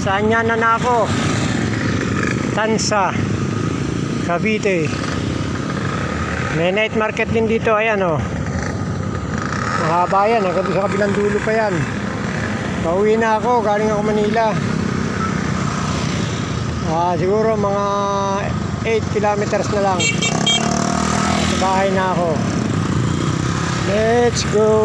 Nasa Anyana na ako. Tansa, Cavite. May night market din dito. Ayan o. Mahaba yan. Hanggang sa kabilang dulo pa yan. Pauwi na ako. Galing ako Manila. Siguro mga 8 kilometers na lang. Sa bahay na ako. Let's go.